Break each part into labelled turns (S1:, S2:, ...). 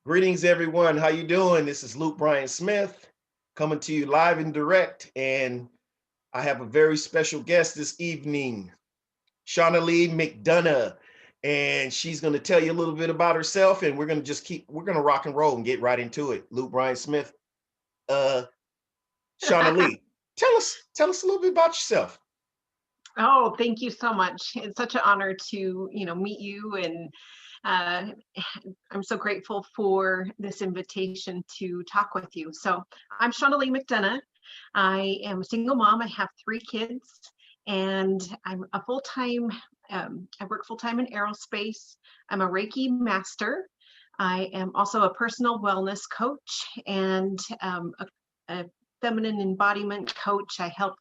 S1: Greetings, everyone. How you doing? This is Bryon Smith coming to you live and direct, and I have a very special guest this evening, Shawnalee McDonough, and she's going to tell you a little bit about herself, and we're going to rock and roll and get right into it. Bryon Smith, Shawnalee, tell us a little bit about yourself.
S2: Oh, thank you so much. It's such an honor to, meet you, and I'm so grateful for this invitation to talk with you. So I'm Shawnalee McDonough. I am a single mom. I have 3 kids, and I'm a full-time, I work full-time in aerospace. I'm a Reiki Master. I am also a personal wellness coach and a feminine embodiment coach. I help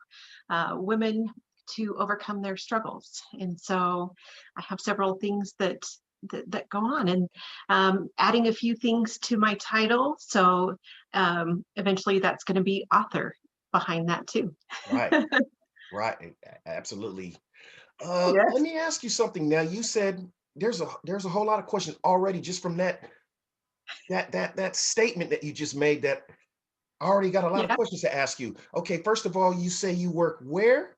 S2: women to overcome their struggles. And so I have several things that go on, and adding a few things to my title. So eventually that's going to be author behind that too.
S1: Right, right, absolutely. Let
S2: Yes.
S1: me ask you something now. You said there's a whole lot of questions already just from that statement that you just made, that I already got a lot of
S2: Yeah.
S1: questions to ask you. Okay, first of all, you say you work where?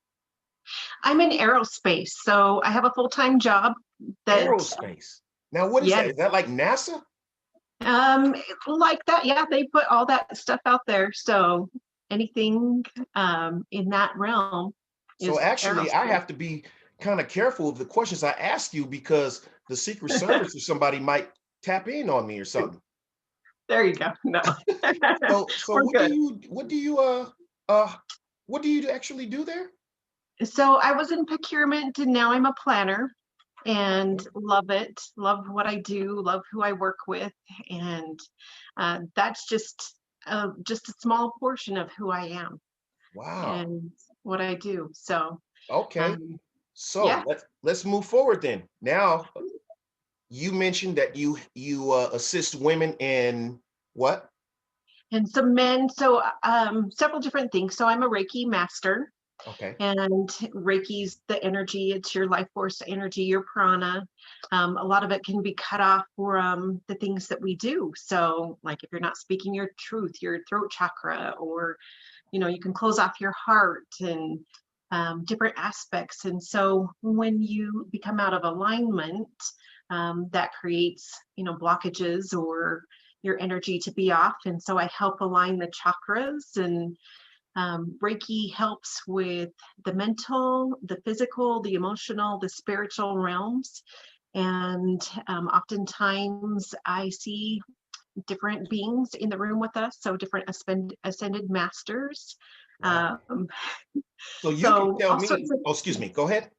S2: I'm in aerospace, so I have a full-time job that,
S1: Aerospace. Now, what is
S2: yeah,
S1: that? Is that like NASA?
S2: um, like that. Yeah, they put all that stuff out there. So anything in that realm
S1: So
S2: is
S1: actually, I
S2: aerospace.
S1: have to be kind of careful of the questions I ask you because the Secret Service or somebody might tap in on me or something.
S2: There you go. No,
S1: So
S2: we're
S1: what do
S2: good.
S1: you what do you actually do there?
S2: So I was in procurement, and now I'm a planner, and
S1: Okay.
S2: love it. Love what I do, love who I work with. And that's just a small portion of who I am
S1: Wow.
S2: and what I do. So
S1: Okay.
S2: um,
S1: So
S2: yeah.
S1: let's move forward then. Now, you mentioned that you assist women in what?
S2: And some men, so several different things. So I'm a Reiki master.
S1: Okay.
S2: And Reiki's the energy, it's your life force energy, your prana. A lot of it can be cut off from the things that we do. So, like if you're not speaking your truth, your throat chakra, or, you can close off your heart, and different aspects. And so, when you become out of alignment, that creates, blockages or your energy to be off. And so, I help align the chakras, and Reiki helps with the mental, the physical, the emotional, the spiritual realms. And oftentimes I see different beings in the room with us, so different ascended masters.
S1: Wow.
S2: Um,
S1: So you can
S2: so
S1: tell
S2: all sorts
S1: me,
S2: of,
S1: oh, excuse me, go ahead.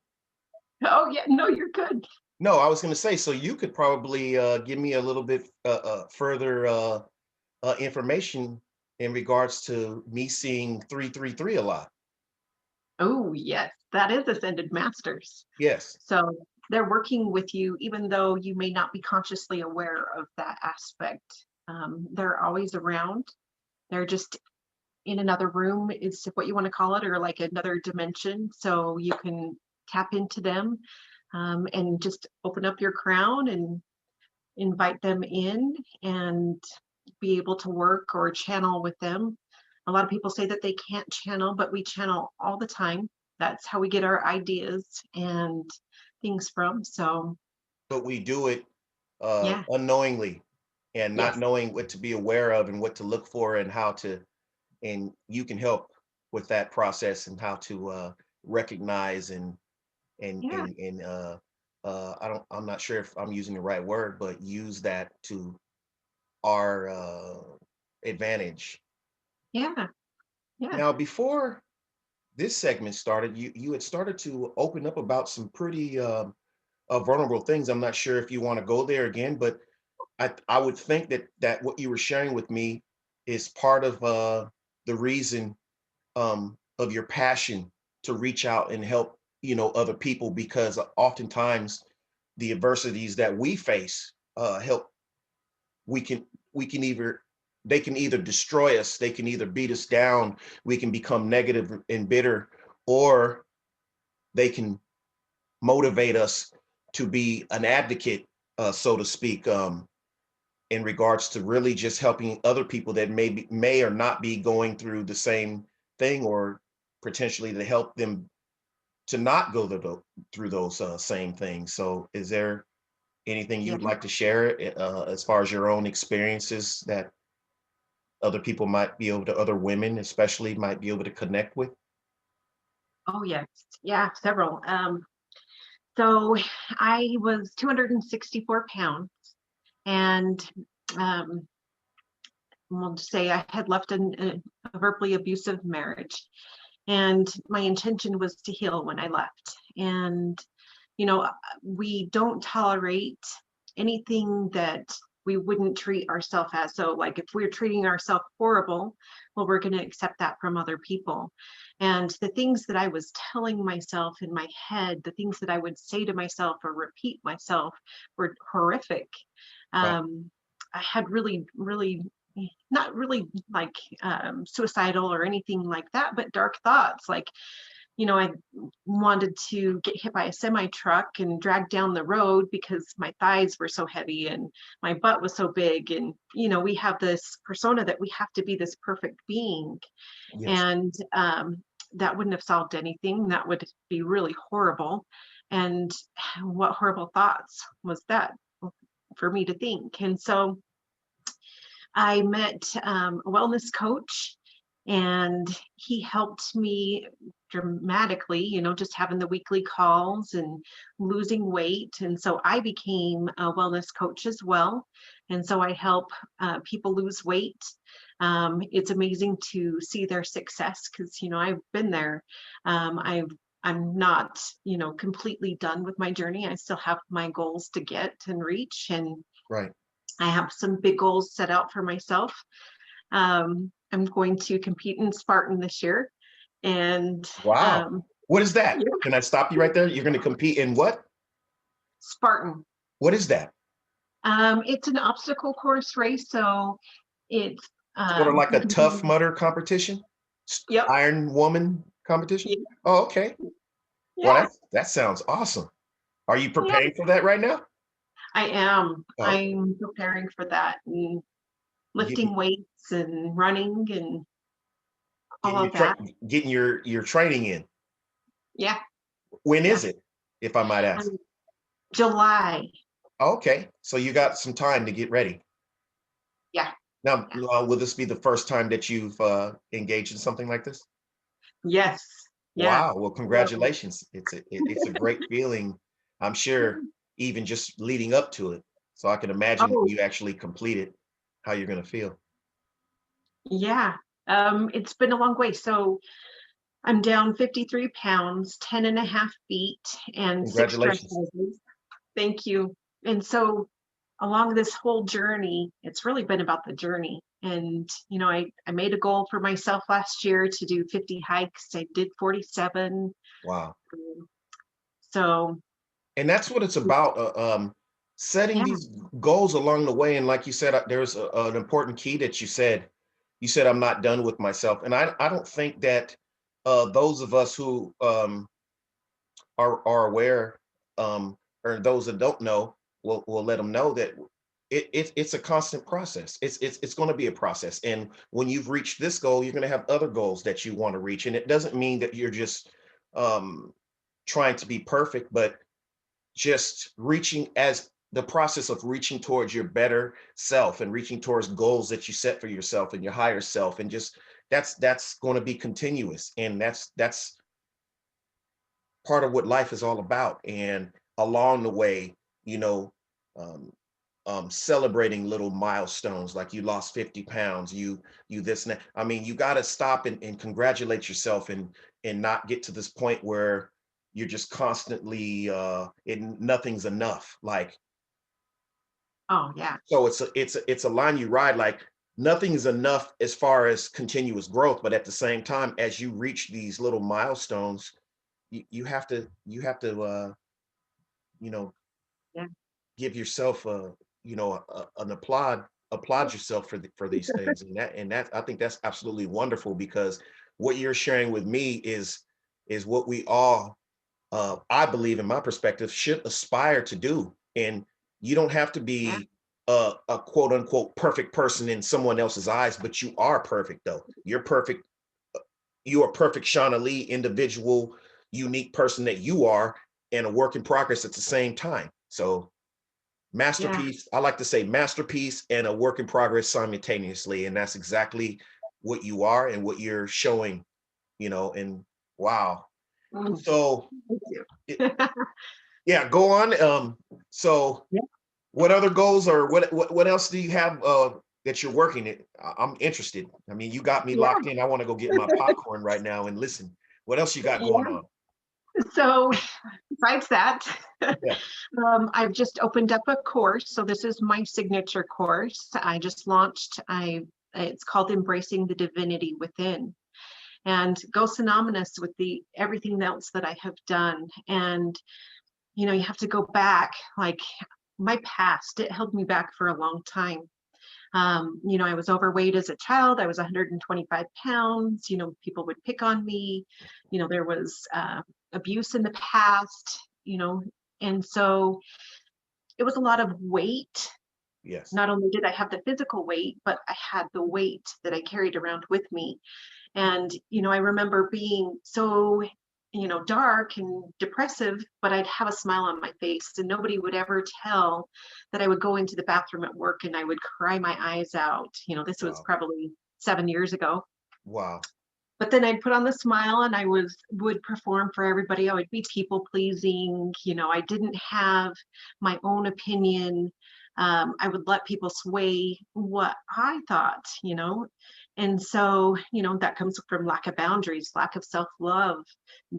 S2: oh yeah, no, you're good.
S1: No, I was going to say, so you could probably give me a little bit further information in regards to me seeing 333 a lot.
S2: Oh yes, that is ascended masters.
S1: Yes.
S2: So they're working with you, even though you may not be consciously aware of that aspect. They're always around. They're just in another room, is what you want to call it, or like another dimension. So you can tap into them, and just open up your crown and invite them in, and be able to work or channel with them. A lot of people say that they can't channel, but we channel all the time. That's how we get our ideas and things from. So,
S1: But we do it
S2: yeah,
S1: unknowingly and not
S2: yes,
S1: knowing what to be aware of and what to look for and how to, and you can help with that process and how to recognize
S2: yeah,
S1: I'm not sure if I'm using the right word, but use that to our advantage.
S2: yeah, yeah.
S1: Now, before this segment started, you had started to open up about some pretty vulnerable things. I'm not sure if you want to go there again, but I would think that what you were sharing with me is part of the reason of your passion to reach out and help other people, because oftentimes the adversities that we face help we can we can either they can either destroy us, they can either beat us down, we can become negative and bitter, or they can motivate us to be an advocate, so to speak. in regards to really just helping other people that may or not be going through the same thing, or potentially to help them to not go through those same things. So is there anything
S2: Yeah.
S1: you'd like to share as far as your own experiences that other people might be able to, other women especially, might be able to connect with?
S2: Oh, yes. Yeah, several. So I was 264 pounds, and um, we'll just say I had left a verbally abusive marriage, and my intention was to heal when I left. And we don't tolerate anything that we wouldn't treat ourselves as. So, like, if we're treating ourselves horrible, well, we're going to accept that from other people. And the things that I was telling myself in my head, the things that I would say to myself or repeat myself, were horrific.
S1: Right.
S2: I had really, really, not really like suicidal or anything like that, but dark thoughts like, I wanted to get hit by a semi truck and dragged down the road because my thighs were so heavy and my butt was so big. And, we have this persona that we have to be this perfect being.
S1: Yes.
S2: And that wouldn't have solved anything. That would be really horrible. And what horrible thoughts was that for me to think? And so I met a wellness coach, and he helped me dramatically, just having the weekly calls and losing weight. And so I became a wellness coach as well. And so I help people lose weight. It's amazing to see their success because, I've been there. I'm not, completely done with my journey. I still have my goals to get and reach. And
S1: Right.
S2: I have some big goals set out for myself. I'm going to compete in Spartan this year. And
S1: Wow. What is that?
S2: yeah,
S1: Can I stop you right there? You're going to compete in what?
S2: Spartan.
S1: What is that?
S2: It's an obstacle course race. So it's,
S1: Sort of like
S2: you
S1: a
S2: can
S1: Tough
S2: do,
S1: Mudder competition?
S2: yep.
S1: Iron Woman competition?
S2: Yeah.
S1: Oh, okay. Well,
S2: Yeah.
S1: that sounds awesome. Are you
S2: Yeah.
S1: preparing for that right now?
S2: I am.
S1: Oh,
S2: I'm preparing for that and lifting
S1: getting
S2: weights and running and all
S1: getting
S2: of that.
S1: getting your training in.
S2: Yeah.
S1: When
S2: Yeah.
S1: is it, if I might ask?
S2: Um, July.
S1: Okay, so you got some time to get ready.
S2: Yeah.
S1: Now,
S2: Yeah.
S1: will this be the first time that you've engaged in something like this?
S2: Yes. Yeah.
S1: Wow, well, congratulations. It's a great feeling, I'm sure, even just leading up to it. So I can imagine when
S2: Oh,
S1: you actually complete it, how you're gonna feel.
S2: yeah. It's been a long way. So I'm down 53 pounds, 10 and a half feet, and 6 dress
S1: Congratulations.
S2: sizes. Thank you. And so along this whole journey, it's really been about the journey. And, I made a goal for myself last year to do 50 hikes. I did 47.
S1: Wow.
S2: Um, So,
S1: And that's what it's about, setting
S2: yeah,
S1: these goals along the way. And like you said, there's an important key that you said. You said, "I'm not done with myself." And I don't think that those of us who are aware, or those that don't know, will let them know that it's a constant process. It's going to be a process. And when you've reached this goal, you're going to have other goals that you want to reach. And it doesn't mean that you're just um, trying to be perfect, but just reaching, as the process of reaching towards your better self and reaching towards goals that you set for yourself and your higher self. And just that's going to be continuous. And that's part of what life is all about. And along the way, you know, um, celebrating little milestones, like you lost 50 pounds, you this and that. I mean, you got to stop and congratulate yourself, and not get to this point where you're just constantly nothing's enough. Like,
S2: oh, yeah,
S1: so it's a line you ride, like nothing is enough as far as continuous growth, but at the same time, as you reach these little milestones, you have to you know
S2: yeah.
S1: give yourself an applaud yourself for these things. And that I think that's absolutely wonderful, because what you're sharing with me is what we all, I believe, in my perspective, should aspire to do. And you don't have to
S2: Yeah.
S1: be a quote unquote perfect person in someone else's eyes, but you are perfect though. You're perfect. You are perfect, Shawnalee, individual, unique person that you are, and a work in progress at the same time. So
S2: Yeah.
S1: masterpiece, I like to say masterpiece and a work in progress simultaneously. And that's exactly what you are and what you're showing, and wow.
S2: Mm,
S1: So
S2: thank you.
S1: it, yeah, go on. So
S2: Yeah.
S1: what other goals or what else do you have that you're working it? I'm interested. I mean, you got me
S2: Yeah.
S1: locked in. I want to go get my popcorn right now and listen. What else you got going
S2: Yeah.
S1: on?
S2: So besides that,
S1: Yeah.
S2: I've just opened up a course. So this is my signature course. I just launched. It's called Embracing the Divinity Within, and go synonymous with the everything else that I have done. And you have to go back. Like my past, it held me back for a long time. I was overweight as a child. I was 125 pounds. People would pick on me. There was abuse in the past, and so it was a lot of weight.
S1: Yes.
S2: Not only did I have the physical weight, but I had the weight that I carried around with me. And, I remember being so, dark and depressive, but I'd have a smile on my face and nobody would ever tell that I would go into the bathroom at work and I would cry my eyes out. This was
S1: Wow.
S2: probably 7 years ago.
S1: Wow.
S2: But then I'd put on the smile and I would perform for everybody. I would be people pleasing. I didn't have my own opinion. I would let people sway what I thought, and so, that comes from lack of boundaries, lack of self-love,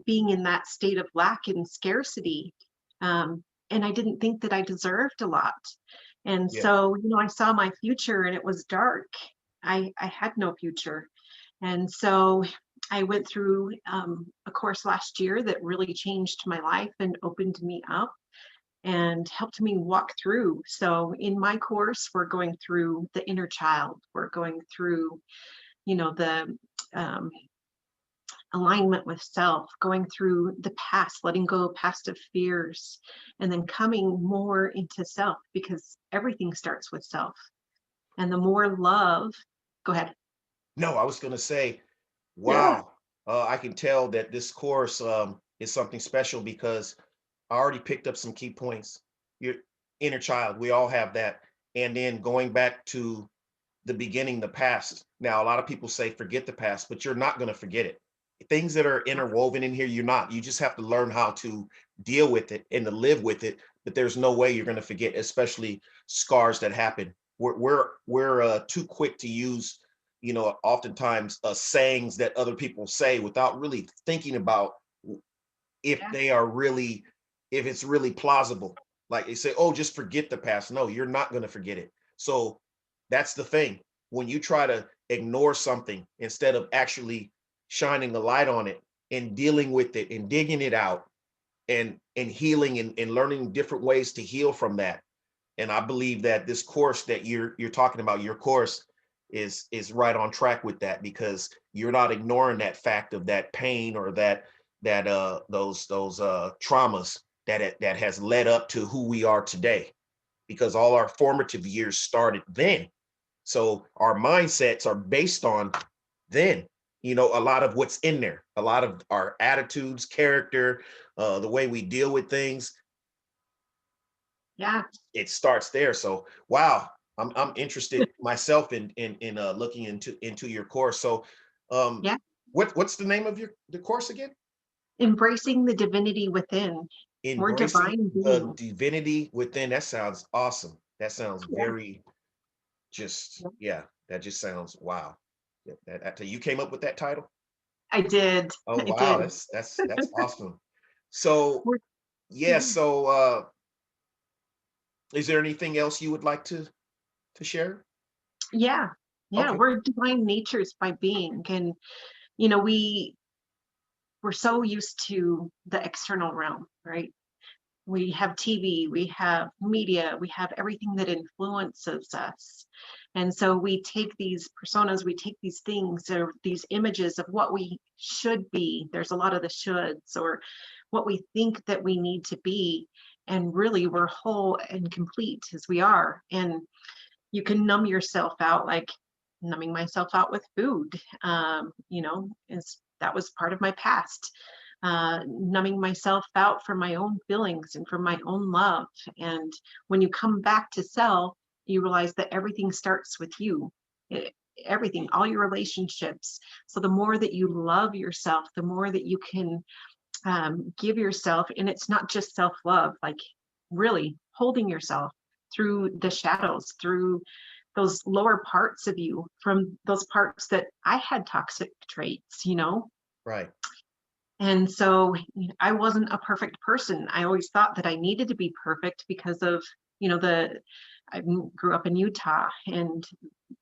S2: being in that state of lack and scarcity. And I didn't think that I deserved a lot. And
S1: Yeah.
S2: so, I saw my future and it was dark. I had no future. And so I went through a course last year that really changed my life and opened me up and helped me walk through. So in my course, we're going through the inner child. We're going through, the um, alignment with self, going through the past, letting go of past of fears, and then coming more into self because everything starts with self. And the more love, go ahead.
S1: No, I was going to say,
S2: Yeah.
S1: wow. I can tell that this course is something special because I already picked up some key points. Your inner child, we all have that. And then going back to the beginning, the past. Now, a lot of people say forget the past, but you're not going to forget it. Things that are interwoven in here, you're not. You just have to learn how to deal with it and to live with it. But there's no way you're going to forget, especially scars that happen. We're too quick to use, oftentimes sayings that other people say without really thinking about if
S2: Yeah.
S1: they are really, if it's really plausible. Like they say, oh, just forget the past. No, you're not going to forget it. So that's the thing. When you try to ignore something instead of actually shining a light on it and dealing with it and digging it out and healing and learning different ways to heal from that. And I believe that this course that you're talking about, your course is right on track with that because you're not ignoring that fact of that pain or those traumas that has led up to who we are today because all our formative years started then. So our mindsets are based on then, a lot of what's in there, a lot of our attitudes, character, the way we deal with things,
S2: Yeah.
S1: it starts there. So wow, I'm interested myself in looking into your course. So um
S2: Yeah.
S1: what's the name of the course again?
S2: Embracing the divinity within. We're
S1: Embracing
S2: divine
S1: the
S2: beings.
S1: divinity within. That sounds awesome. That sounds
S2: Yeah.
S1: very just, yeah, that just sounds wow. Yeah, you came up with that title?
S2: I did.
S1: Oh
S2: I
S1: wow,
S2: did.
S1: that's awesome. So
S2: We're,
S1: yeah, so is there anything else you would like to share?
S2: yeah. Yeah.
S1: Okay.
S2: We're divine natures by being. And, you know, we we're so used to the external realm, right? We have TV, we have media, we have everything that influences us. And so we take these personas, we take these things or these images of what we should be. There's a lot of the shoulds or what we think that we need to be. and really we're whole and complete as we are. And you can numb yourself out, like numbing myself out with food, is that was part of my past. Numbing myself out from my own feelings and from my own love. And when you come back to self, you realize that everything starts with you. It- Everything, all your relationships. So the more that you love yourself, the more that you can give yourself. And it's not just self-love, like really holding yourself through the shadows, through those lower parts of you, from those parts that I had toxic traits,
S1: Right.
S2: and so I wasn't a perfect person. I always thought that I needed to be perfect because of, the I grew up in Utah and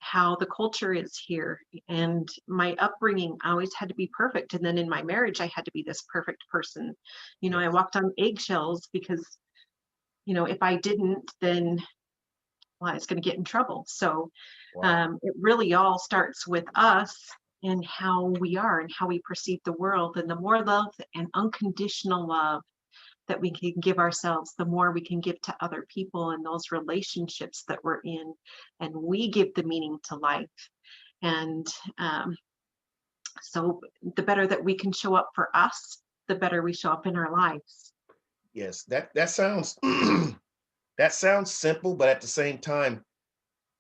S2: how the culture is here, and my upbringing. I always had to be perfect. And then in my marriage, I had to be this perfect person. I
S1: Yes.
S2: walked on eggshells because, if I didn't, then well, I was going to get in trouble. So
S1: Wow.
S2: it really all starts with us and how we are and how we perceive the world. And the more love and unconditional love that we can give ourselves, the more we can give to other people and those relationships that we're in. And we give the meaning to life. And so the better that we can show up for us, the better we show up in our lives.
S1: Yes. That sounds that sounds simple, but at the same time,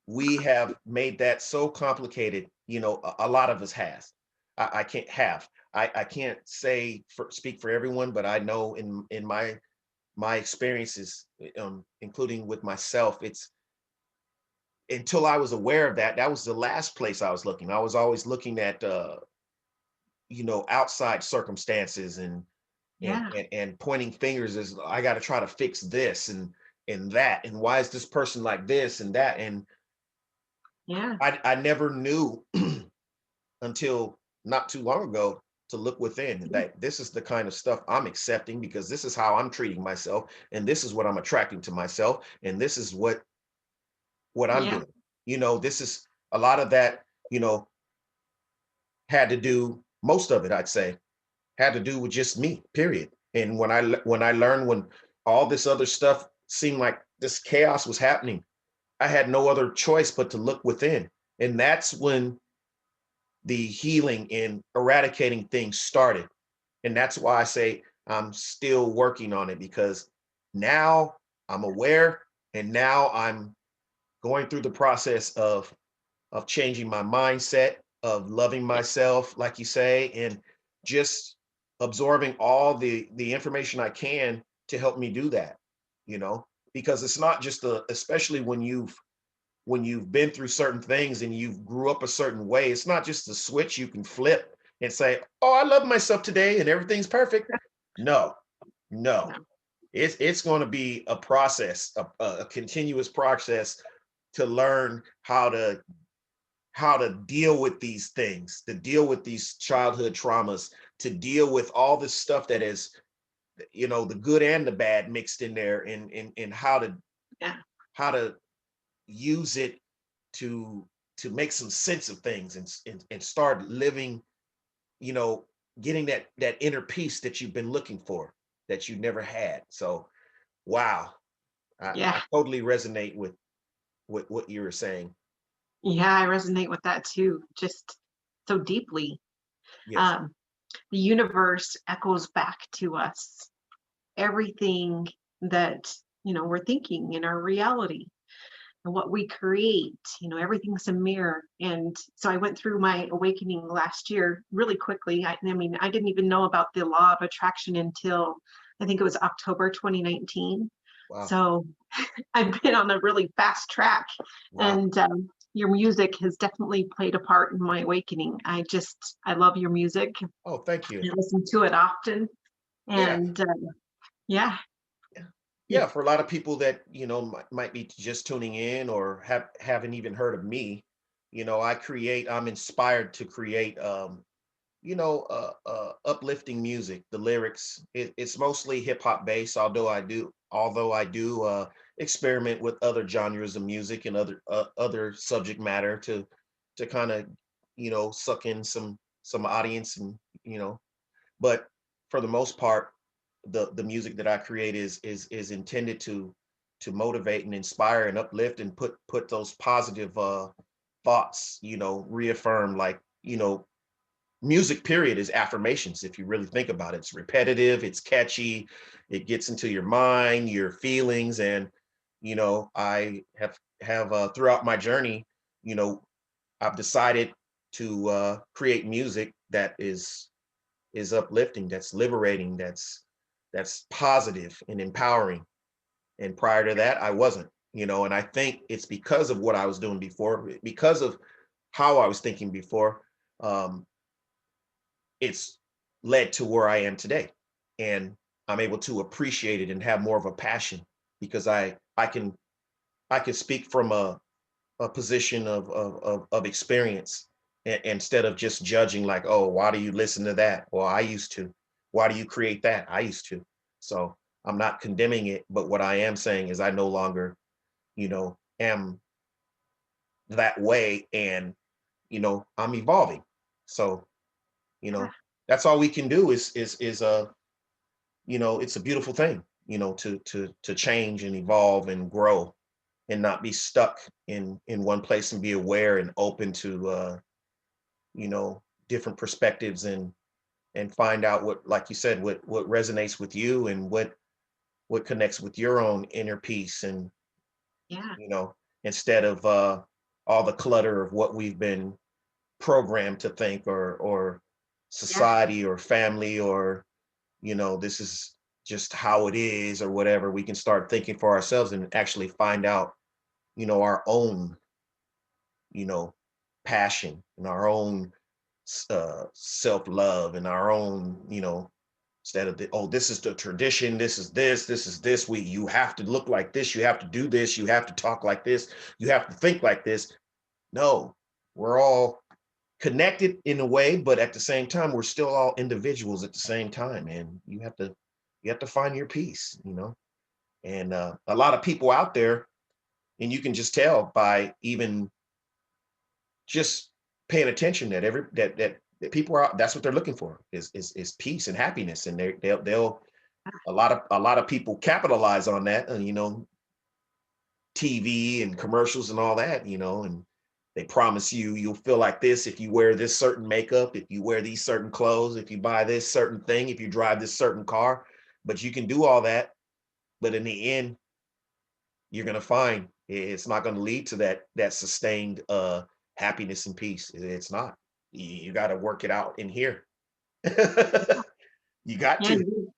S1: we have made that so complicated. A lot of us has. I can't have. I can't speak for everyone, but I know in my experiences, including with myself, it's until I was aware of that. That was the last place I was looking. I was always looking at outside circumstances and
S2: Yeah.
S1: and pointing fingers as I got to try to fix this and that, and why is this person like this and that, and
S2: Yeah.
S1: I never knew until not too long ago to look within, that this is the kind of stuff I'm accepting because this is how I'm treating myself, and this is what I'm attracting to myself, and this is what I'm
S2: Yeah.
S1: doing. This is a lot of that, had to do, most of it I'd say had to do with just me, period. And when I learned, when all this other stuff seemed like this chaos was happening, I had no other choice but to look within. And that's when the healing and eradicating things started. And that's why I say I'm still working on it, because now I'm aware, and now I'm going through the process of changing my mindset, of loving
S2: Yeah.
S1: myself, like you say, and just absorbing all the information I can to help me do that, because it's not just especially when you've been through certain things and you grew up a certain way, it's not just a switch you can flip and say, "Oh, I love myself today and everything's perfect." No, no.
S2: No.
S1: It's going to be a process, a continuous process to learn how to deal with these things, to deal with these childhood traumas, to deal with all this stuff that is, the good and the bad mixed in there, and
S2: Yeah.
S1: how to use it to make some sense of things, and start living, you know, getting that inner peace that you've been looking for, that you never had. So, wow, I
S2: Yeah.
S1: totally resonate with what you were saying.
S2: Yeah. I resonate with that too, just so deeply.
S1: Yes.
S2: Um, the universe echoes back to us everything that we're thinking in our reality, and what we create. Everything's a mirror. And so I went through my awakening last year really quickly. I mean, I didn't even know about the law of attraction until I think it was October 2019.
S1: Wow.
S2: So I've been on a really fast track.
S1: Wow.
S2: And your music has definitely played a part in my awakening. I love your music.
S1: Oh, thank you.
S2: I listen to it often.
S1: Yeah.
S2: And yeah,
S1: Yeah.
S2: yeah,
S1: Yeah, for a lot of people that, might be just tuning in or haven't even heard of me, I'm inspired to create, uplifting music. The lyrics, it's mostly hip hop based, although I do experiment with other genres of music and other subject matter to kind of, suck in some audience, and, but for the most part, the music that I create is intended to motivate and inspire and uplift and put those positive thoughts, reaffirm, like, music period is affirmations. If you really think about it, it's repetitive, it's catchy, it gets into your mind, your feelings. And I have throughout my journey, you know I've decided to create music that is uplifting, that's liberating, that's positive and empowering. And prior to that, I wasn't. And I think it's because of what I was doing before, because of how I was thinking before. um, it's led to where I am today. And I'm able to appreciate it and have more of a passion, because I can speak from a position of experience, instead of just judging, like, oh, why do you listen to that? Well, I used to. Why do you create that? I used to. So I'm not condemning it, but what I am saying is I no longer, am that way. And I'm evolving. So you
S2: Yeah.
S1: know that's all we can do is it's a beautiful thing, to change and evolve and grow, and not be stuck in one place, and be aware and open to different perspectives, and find out what, like you said, what resonates with you, and what connects with your own inner peace. And
S2: Yeah.
S1: you know instead of all the clutter of what we've been programmed to think, or
S2: Yeah.
S1: society or family, or this is just how it is, or whatever. We can start thinking for ourselves and actually find out our own you know passion, and our own self-love, and our own, instead of this is the tradition, this is this, you have to look like this, you have to do this, you have to talk like this, you have to think like this. No, we're all connected in a way, but at the same time, we're still all individuals at the same time. And you have to find your peace. And a lot of people out there, and you can just tell by even just paying attention, that that people are out, that's what they're looking for, is peace and happiness. And they'll a lot of people capitalize on that, and TV and commercials and all that, and they promise you'll feel like this if you wear this certain makeup, if you wear these certain clothes, if you buy this certain thing, if you drive this certain car. But you can do all that, but in the end, you're going to find it's not going to lead to that sustained happiness and peace. It's not. You got to work it out in here. You got
S2: Yeah.
S1: to.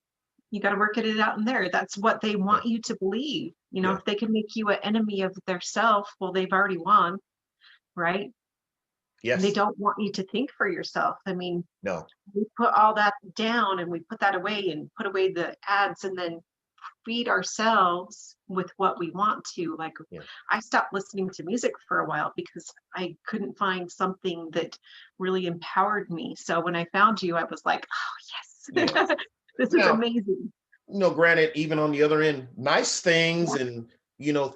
S2: You got to work it out in there. That's what they
S1: Yeah.
S2: want you to believe.
S1: Yeah.
S2: If they can make you an enemy of their self, well, they've already won, right? And they
S1: Yes.
S2: don't want you to think for yourself. I mean,
S1: No.
S2: we put all that down and we put that away and put away the ads, and then feed ourselves with what we want to. Like,
S1: Yeah.
S2: I stopped listening to music for a while because I couldn't find something that really empowered me. So when I found you, I was like, oh,
S1: Yeah.
S2: yes, this is
S1: Now,
S2: amazing.
S1: granted, even on the other end, nice things, and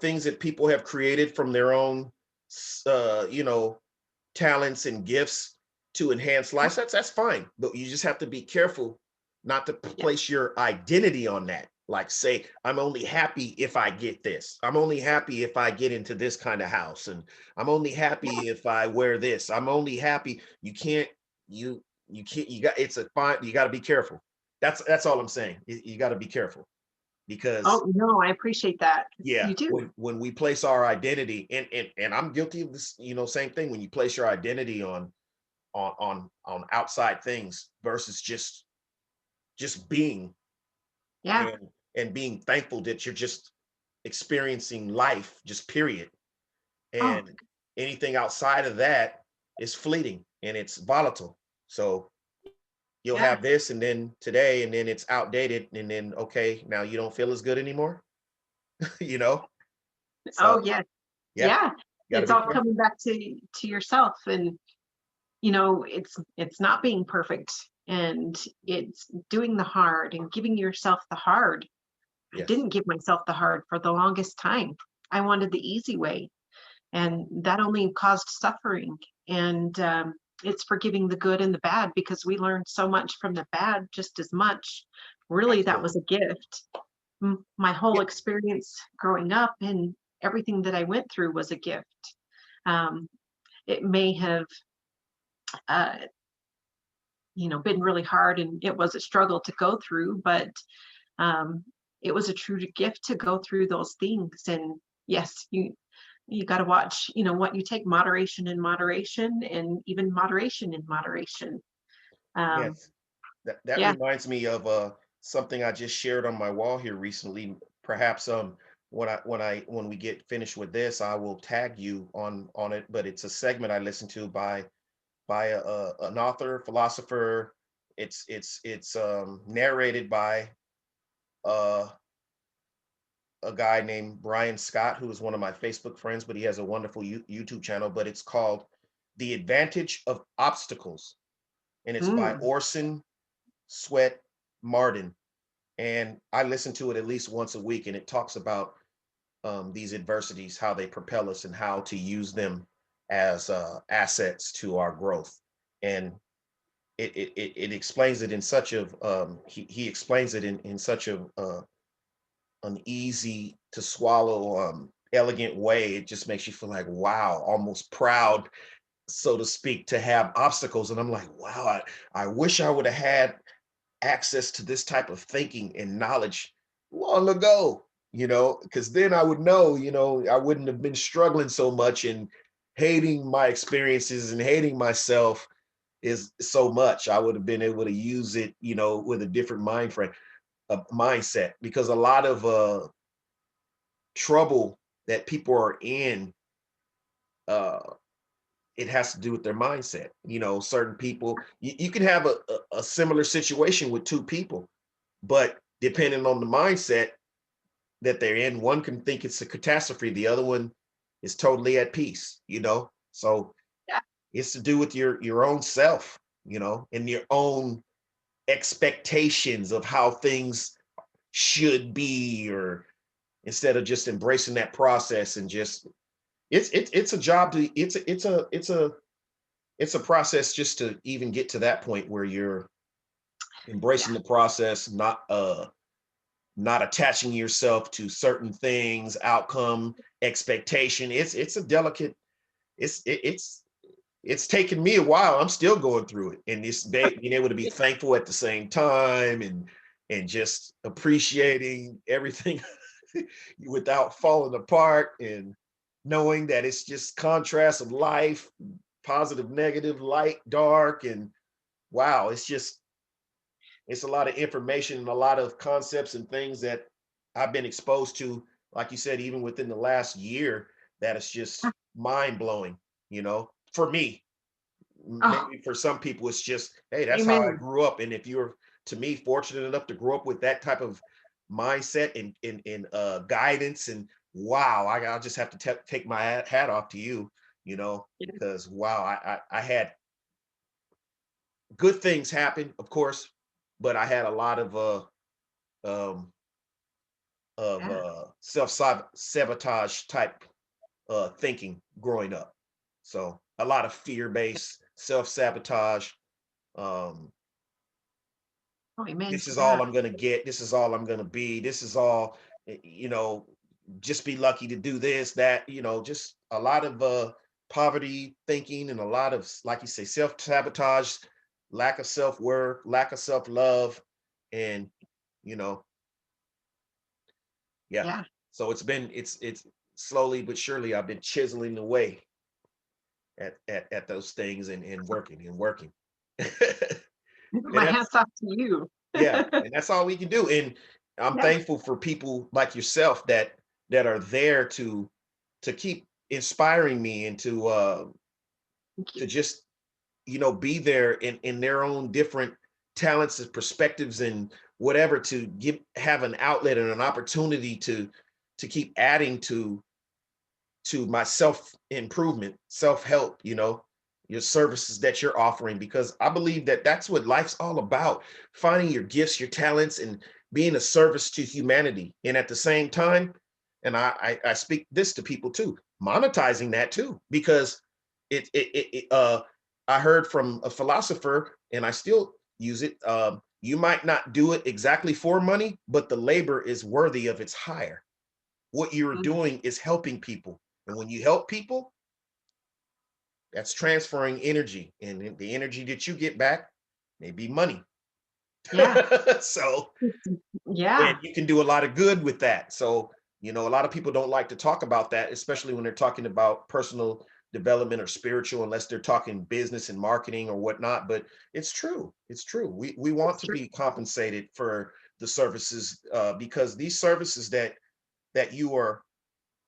S1: things that people have created from their own talents and gifts to enhance life, that's fine. But you just have to be careful not to
S2: Yeah.
S1: place your identity on that. Like, say, I'm only happy if I get this, I'm only happy if I get into this kind of house, and I'm only happy if I wear this, I'm only happy. You can't you you can't you got it's a fine, you got to be careful. That's all I'm saying. You got to be careful, because
S2: Oh, no, I appreciate that. 'Cause
S1: yeah,
S2: you do.
S1: when we place our identity, and I'm guilty of this, same thing. When you place your identity on outside things versus just being,
S2: Yeah.
S1: and being thankful that you're just experiencing life, just period.
S2: Oh,
S1: And anything outside of that is fleeting and it's volatile. So you'll
S2: yeah.
S1: have this, and then today, and then it's outdated, and then, okay, now you don't feel as good anymore. you know
S2: Oh,
S1: so
S2: yes.
S1: yeah,
S2: Yeah.
S1: you got to
S2: It's
S1: be
S2: all
S1: careful.
S2: coming back to yourself. And it's not being perfect, and it's doing the hard and giving yourself the hard. I
S1: Yes.
S2: didn't give myself the hard for the longest time. I wanted the easy way, and that only caused suffering. And it's forgiving the good and the bad, because we learn so much from the bad just as much really that
S1: Absolutely.
S2: was a gift. My whole
S1: Yeah.
S2: experience growing up and everything that I went through was a gift. Um, it may have, uh, been really hard and it was a struggle to go through, but um, it was a true gift to go through those things. And yes, you got to watch, what you take, moderation in moderation, and even moderation in moderation. Um,
S1: Yes. That
S2: yeah.
S1: reminds me of something I just shared on my wall here recently. Perhaps when we get finished with this, I will tag you on it. But it's a segment I listened to by an author, philosopher. It's narrated by uh, a guy named Bryon Scott, who is one of my Facebook friends, but he has a wonderful YouTube channel. But it's called "The Advantage of Obstacles," and it's by
S2: Mm,
S1: Orson Sweat Martin. And I listen to it at least once a week, and it talks about these adversities, how they propel us, and how to use them as assets to our growth. And it explains it in such a he explains it in such a an easy to swallow, elegant way. It just makes you feel like wow, almost proud, so to speak, to have obstacles. And I'm like, wow, I wish I would have had access to this type of thinking and knowledge long ago, because then I would know, I wouldn't have been struggling so much and hating my experiences and hating myself is so much. I would have been able to use it, with a different mindset, because a lot of trouble that people are in, uh, it has to do with their mindset. Certain people, you can have a similar situation with two people, but depending on the mindset that they're in, one can think it's a catastrophe, the other one is totally at peace. So
S2: yeah.
S1: it's to do with your own self, and your own expectations of how things should be, or instead of just embracing that process and just it's a job to it's a process just to even get to that point where you're
S2: Yeah.
S1: embracing the process, not attaching yourself to certain things, outcome, expectation. It's a delicate. It's taken me a while. I'm still going through it, and this being able to be thankful at the same time, and just appreciating everything without falling apart, and knowing that it's just contrast of life, positive, negative, light, dark, and wow, it's a lot of information and a lot of concepts and things that I've been exposed to, like you said, even within the last year, that is just mind blowing, for me.
S2: Oh,
S1: Maybe for some people, it's just, hey, that's how I
S2: amen.
S1: grew up. And if you're, to me, fortunate enough to grow up with that type of mindset and guidance, and wow, I'll just have to take my hat off to you,
S2: Yeah.
S1: because wow, I had good things happen, of course, but I had a lot um, of
S2: Yeah.
S1: self sabotage type thinking growing up. So a lot of fear based self sabotage. Um,
S2: Oh, amen
S1: this
S2: to
S1: is all
S2: that.
S1: I'm going to get. This is all I'm going to be. This is all, just be lucky to do this, that, just a lot of poverty thinking, and a lot of, like you say, self sabotage, lack of self worth, lack of self love. And, you know, yeah.
S2: Yeah.
S1: So it's slowly but surely I've been chiseling away at those things, and working and working. And
S2: My
S1: that's
S2: hat's off to you.
S1: yeah, and that's all we can do. And I'm
S2: Yeah.
S1: thankful for people like yourself that are there to keep inspiring me, and
S2: Thank
S1: to
S2: you.
S1: just be there in their own different talents and perspectives and whatever, to have an outlet and an opportunity to keep adding to my self improvement, self help, your services that you're offering, because I believe that that's what life's all about: finding your gifts, your talents, and being a service to humanity. And at the same time, and I speak this to people too, monetizing that too, because it I heard from a philosopher, and I still use it. You might not do it exactly for money, but the labor is worthy of its hire. What you're
S2: Mm.
S1: doing is helping people. And when you help people, that's transferring energy. And the energy that you get back may be money.
S2: Yeah.
S1: So,
S2: Yeah.
S1: and you can do a lot of good with that. So, a lot of people don't like to talk about that, especially when they're talking about personal development or spiritual, unless they're talking business and marketing or whatnot. But it's true. It's true. We want
S2: It's
S1: to
S2: true.
S1: be compensated for the services, because these services that you are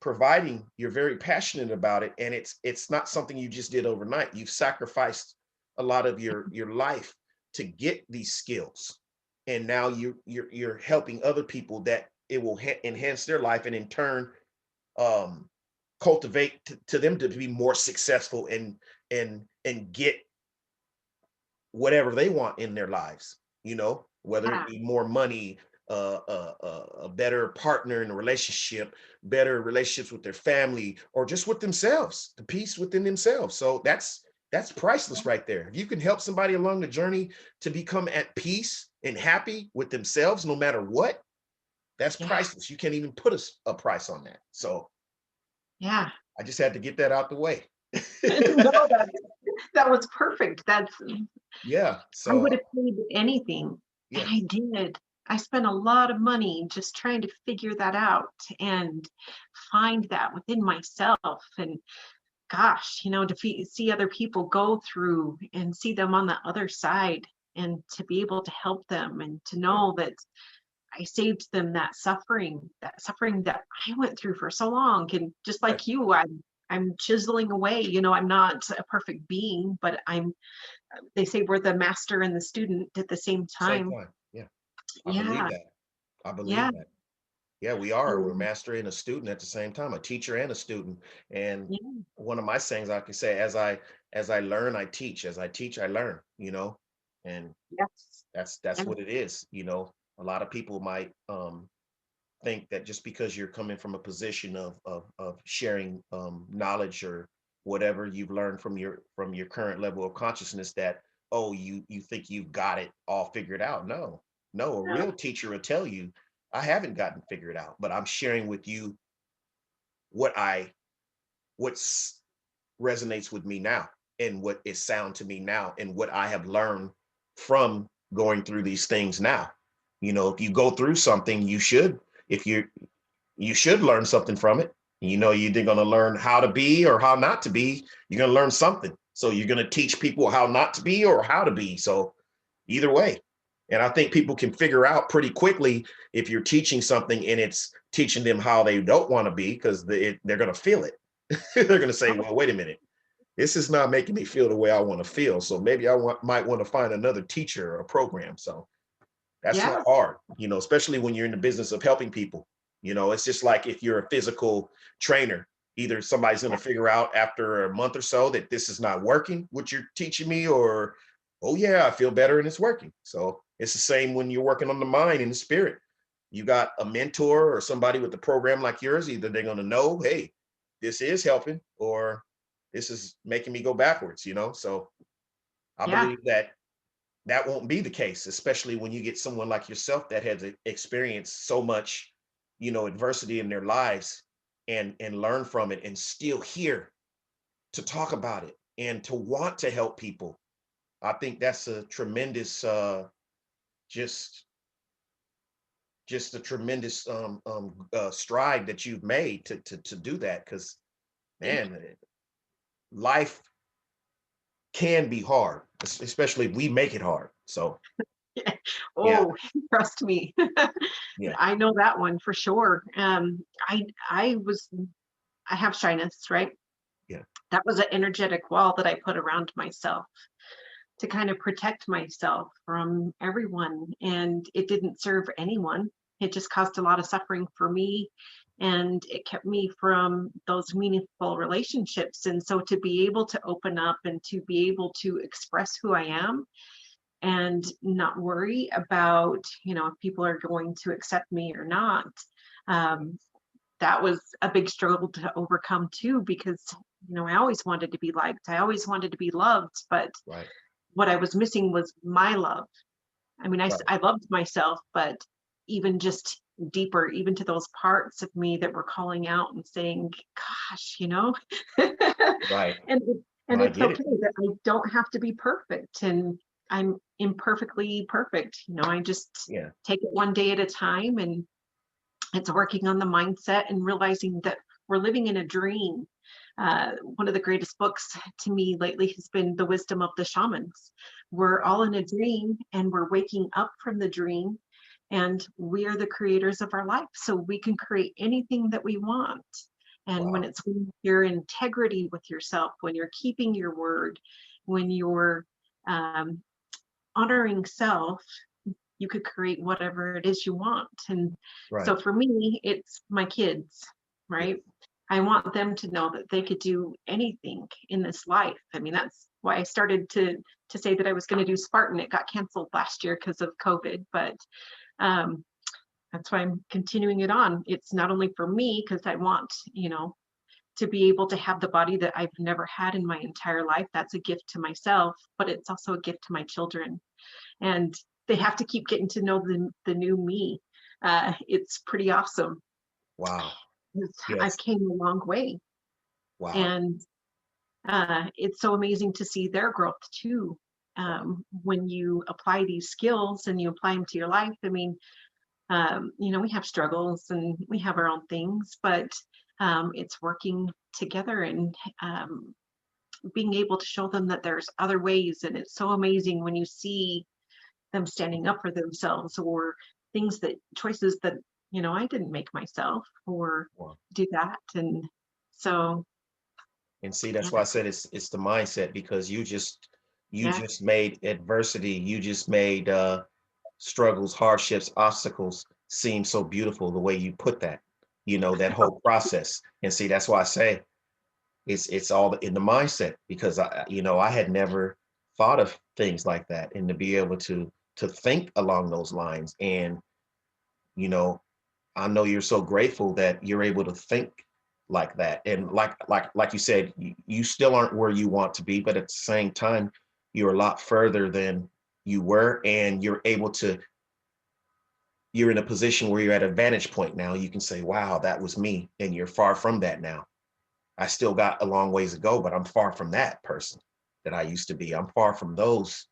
S1: providing, you're very passionate about it, and it's not something you just did overnight. You've sacrificed a lot of your life to get these skills, and now you're helping other people that it will enhance their life, and in turn, um cultivate to them to be more successful and get whatever they want in their lives, whether it
S2: Yeah.
S1: be more money, a better partner in a relationship, better relationships with their family, or just with themselves, the peace within themselves. So that's priceless right there. If you can help somebody along the journey to become at peace and happy with themselves, no matter what, that's
S2: Yeah.
S1: priceless. You can't even put a price on that. So
S2: Yeah.
S1: I just had to get that out the way.
S2: No, that was perfect.
S1: Yeah.
S2: I
S1: So
S2: would have paid anything, and
S1: yeah.
S2: I did. I spent a lot of money just trying to figure that out and find that within myself. And gosh, to see other people go through and see them on the other side, and to be able to help them, and to
S1: Yeah.
S2: know that I saved them that suffering that I went through for so long. And just
S1: Right.
S2: like you, I'm chiseling away. I'm not a perfect being, but they say we're the master and the student at the same
S1: Same
S2: time.
S1: time. Yeah. I believe
S2: Yeah.
S1: that. I
S2: Yeah.
S1: believe that. Yeah, we are. We're a
S2: And
S1: master and a student at the same time, a teacher and a student. And
S2: yeah.
S1: one of my sayings I can say, as I learn, I teach. As I teach, I learn. And
S2: Yes.
S1: that's
S2: And
S1: what it is. A lot of people might think that just because you're coming from a position of sharing knowledge or whatever you've learned from your current level of consciousness, that, oh, you think you've got it all figured out. No, no, a
S2: no.
S1: real teacher will tell you, I haven't gotten figured out, but I'm sharing with you what's resonates with me now, and what is sound to me now, and what I have learned from going through these things now. If you go through something, if you should learn something from it. You're either going to learn how to be or how not to be. You're going to learn something. So you're going to teach people how not to be or how to be. So either way. And I think people can figure out pretty quickly if you're teaching something and it's teaching them how they don't want to be, because they're going to feel it. They're going to say, well, wait a minute. This is not making me feel the way I want to feel. So maybe might want to find another teacher or a program. So that's not
S2: Yes.
S1: hard, especially when you're in the business of helping people. It's just like if you're a physical trainer, either somebody's going
S2: Yeah.
S1: to figure out after a month or so that this is not working, what you're teaching me, or, oh, yeah, I feel better and it's working. So it's the same when you're working on the mind and the spirit. You got a mentor or somebody with a program like yours, either they're going to know, hey, this is helping, or this is making me go backwards. So I
S2: Yeah.
S1: believe that won't be the case, especially when you get someone like yourself that has experienced so much, adversity in their lives, and learn from it, and still here to talk about it and to want to help people. I think that's a tremendous, just a tremendous stride that you've made to do that. Because,
S2: Thank
S1: man, life can be hard, especially if we make it hard. So
S2: you.
S1: yeah,
S2: Oh, trust me.
S1: yeah,
S2: I know that one for sure. I was I have shyness, right?
S1: yeah,
S2: That was an energetic wall that I put around myself to kind of protect myself from everyone. And it didn't serve anyone. It just caused a lot of suffering for me. And it kept me from those meaningful relationships. And so to be able to open up and to be able to express who I am and not worry about, if people are going to accept me or not, um, that was a big struggle to overcome too, because, I always wanted to be liked. I always wanted to be loved. But
S1: right,
S2: what I was missing was my love. I mean,
S1: Right.
S2: I loved myself, but even just deeper, even to those parts of me that were calling out and saying, gosh,
S1: Right.
S2: and
S1: No,
S2: and
S1: I
S2: it's
S1: get
S2: okay
S1: it.
S2: that I don't have to be perfect, and I'm imperfectly perfect. I just
S1: Yeah.
S2: take it one day at a time, and it's working on the mindset and realizing that we're living in a dream. One of the greatest books to me lately has been The Wisdom of the Shamans. We're
S1: Wow.
S2: all in a dream and we're waking up from the dream, and we are the creators of our life. So we can create anything that we want. And when
S1: Wow.
S2: it's when your integrity with yourself, when you're keeping your word, when you're um, honoring self, you could create whatever it is you want. And
S1: Right.
S2: so for me, it's my kids,
S1: Yeah.
S2: right? I want them to know that they could do anything in this life. I mean, that's why I started to say that I was going to do Spartan. It got canceled last year because of COVID, but um, that's why I'm continuing it on. It's not only for me because I want, to be able to have the body that I've never had in my entire life. That's a gift to myself, but it's also a gift to my children, and they have to keep getting to know the new me. It's pretty awesome.
S1: Wow.
S2: I've
S1: Yes.
S2: came a long way,
S1: Wow.
S2: and it's so amazing to see their growth too.
S1: Wow.
S2: When you apply these skills and you apply them to your life, I mean, we have struggles and we have our own things, but it's working together and being able to show them that there's other ways. And it's so amazing when you see them standing up for themselves, or choices that I didn't make myself or
S1: Wow.
S2: do that. And so
S1: And see,
S2: yeah.
S1: that's why I said it's the mindset, because you
S2: Yeah.
S1: just made adversity, you just made struggles, hardships, obstacles seem so beautiful the way you put that, that whole process. And see, that's why I say it's all in the mindset, because I had never thought of things like that, and to be able to think along those lines. And you know I know you're so grateful that you're able to think like that. And like you said, you still aren't where you want to be, but at the same time, you're a lot further than you were, and you're in a position where you're at a vantage point now. You can say, wow, that was me. And you're far from that now. I still got a long ways to go, but I'm far from that person that I used to be. I'm far from those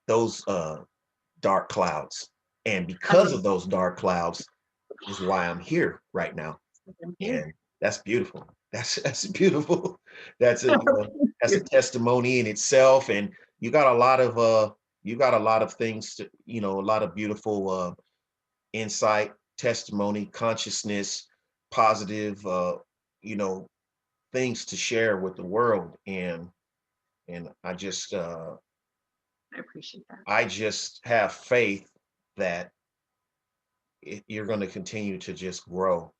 S1: dark clouds. And because
S2: I'm,
S1: of those dark clouds is why I'm here right now.
S2: I'm here.
S1: And that's beautiful. That's beautiful. That's a
S2: Thank
S1: that's a
S2: you.
S1: testimony in itself. And you got a lot of things to, a lot of beautiful insight, testimony, consciousness, positive you know things to share with the world. And
S2: I appreciate that.
S1: I just have faith that you're going to continue to just grow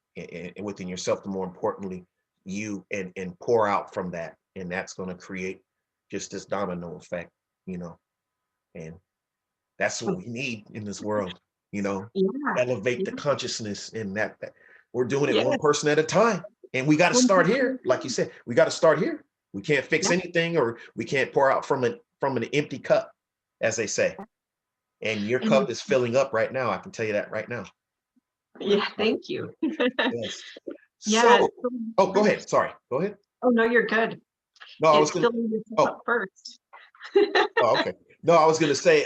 S1: within yourself. The more importantly, you and pour out from that, and that's going to create just this domino effect, you know. And that's what we need in this world, you know.
S2: Yeah.
S1: Elevate
S2: Yeah.
S1: the consciousness, and that we're doing it
S2: Yeah.
S1: one person at a time, and we got to
S2: One
S1: start
S2: person at
S1: here.
S2: a
S1: Like you
S2: time.
S1: said, we got to start here. We can't fix
S2: Yeah.
S1: anything, or we can't pour out from an empty cup, as they say. And your
S2: And
S1: cup is filling up right now. I can tell you that right now.
S2: yeah, thank you.
S1: Yes.
S2: Yeah.
S1: So, oh, go ahead. Sorry. Go ahead.
S2: Oh no, you're good.
S1: No, I was
S2: It's
S1: gonna.
S2: filling yourself up
S1: Oh,
S2: first.
S1: oh, okay. No, I was gonna say.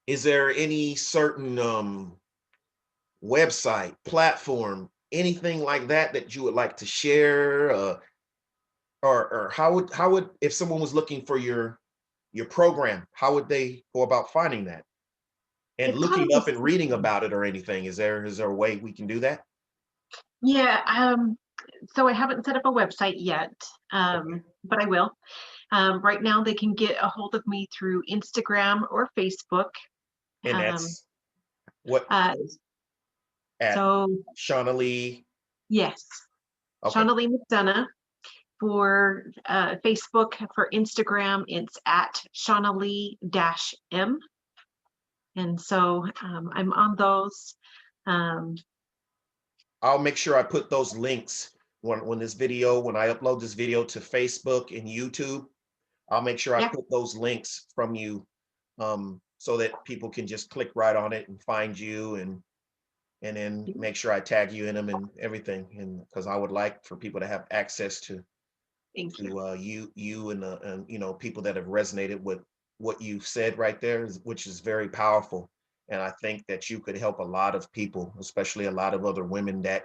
S1: Is there any certain website, platform, anything like that that you would like to share, or how would if someone was looking for your program, how would they go about finding that and
S2: It's called
S1: looking up and reading
S2: a
S1: about it, or anything? Is there a way we can do that?
S2: Yeah. So I haven't set up a website yet,
S1: Okay.
S2: but I will. Right now, they can get a hold of me through Instagram or Facebook.
S1: And
S2: Um,
S1: that's what
S2: uh,
S1: at
S2: so
S1: Shawnalee.
S2: yes,
S1: Okay.
S2: Shawnalee McDonough for Facebook. For Instagram, it's at Shawnalee-M. And so I'm on those. Um,
S1: I'll make sure I put those links when I upload this video to Facebook and YouTube. I'll make sure I
S2: yeah,
S1: put those links from you so that people can just click right on it and find you, and then make sure I tag you in them and everything. And because I would like for people to have access
S2: Thank you.
S1: you and people that have resonated with what you've said right there, which is very powerful. And I think that you could help a lot of people, especially a lot of other women that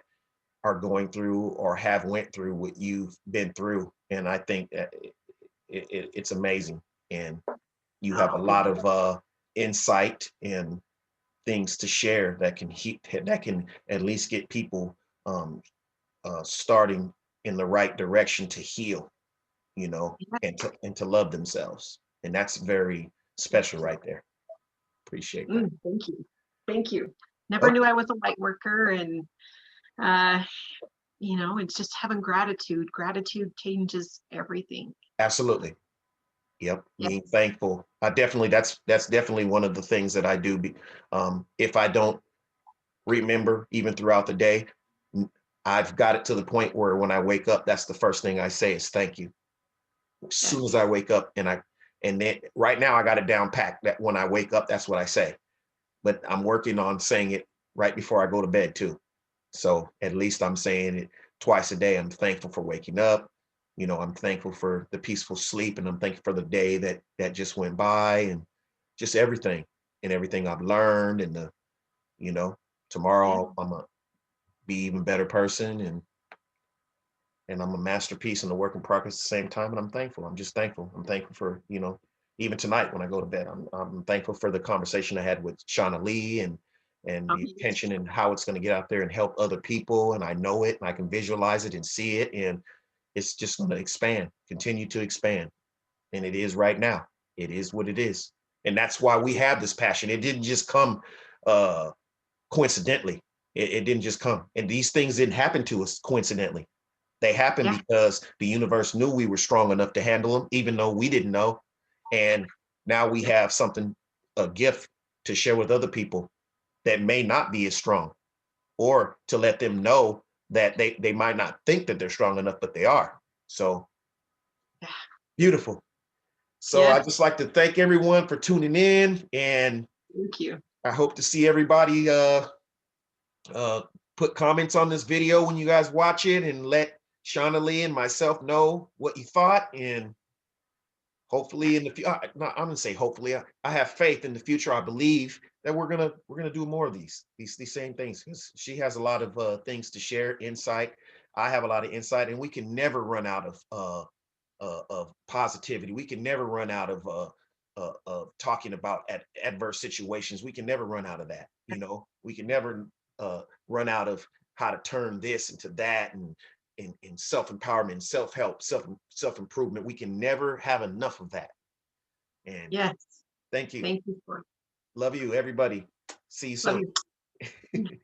S1: are going through or have went through what you've been through. And I think that it's amazing. And you have a
S2: Oh, thank
S1: lot
S2: you.
S1: of insight and things to share that can that can at least get people um, starting in the right direction to heal,
S2: Yeah,
S1: and to love themselves. And that's very
S2: thank
S1: special
S2: you.
S1: right there. Appreciate that.
S2: Thank you. Thank you. Never knew
S1: Okay,
S2: I was a light worker, and uh, it's just having gratitude. Gratitude changes everything.
S1: absolutely. Yep,
S2: Yeah.
S1: being thankful. I definitely that's definitely one of the things that I do. If I don't remember even throughout the day, I've got it to the point where when I wake up, that's the first thing I say is thank you. As soon as
S2: Yes.
S1: I wake up, and then right now I got it down packed that when I wake up, that's what I say. But I'm working on saying it right before I go to bed too. So at least I'm saying it twice a day. I'm thankful for waking up. I'm thankful for the peaceful sleep, and I'm thankful for the day that just went by, and just everything and everything I've learned, and you know,
S2: Yeah.
S1: tomorrow I'm a be even better person, and I'm a masterpiece and a work in progress at the same time. And I'm thankful. I'm just thankful. I'm thankful for, even tonight when I go to bed, I'm thankful for the conversation I had with Shawnalee, and
S2: Oh,
S1: the
S2: yes.
S1: attention and how it's going to get out there and help other people. And I know it, and I can visualize it and see it. And it's just going to expand, continue to expand. And it is right now. It is what it is. And that's why we have this passion. It didn't just come uh, coincidentally. It didn't just come. And these things didn't happen to us coincidentally. They happened
S2: Yeah.
S1: because the universe knew we were strong enough to handle them, even though we didn't know. And now we
S2: Yeah.
S1: have something, a gift to share with other people that may not be as strong, or to let them know that they might not think that they're strong enough, but they are. So
S2: Yeah.
S1: beautiful. So I
S2: Yeah.
S1: just like to thank everyone for tuning in, and
S2: Thank you.
S1: I hope to see everybody uh, put comments on this video when you guys watch it, and let Shauna Lee and myself know what you thought. And hopefully in the future, no, I'm gonna say hopefully, I have faith in the future. I believe that we're gonna do more of these same things, because she has a lot of things to share, insight. I have a lot of insight, and we can never run out of positivity. We can never run out of talking about adverse situations. We can never run out of that. We can never run out of how to turn this into that, and in self-empowerment, self-help, self-improvement. We can never have enough of that. And
S2: Yes.
S1: thank you.
S2: Thank you for
S1: Love you, everybody. See you
S2: love
S1: soon.
S2: you.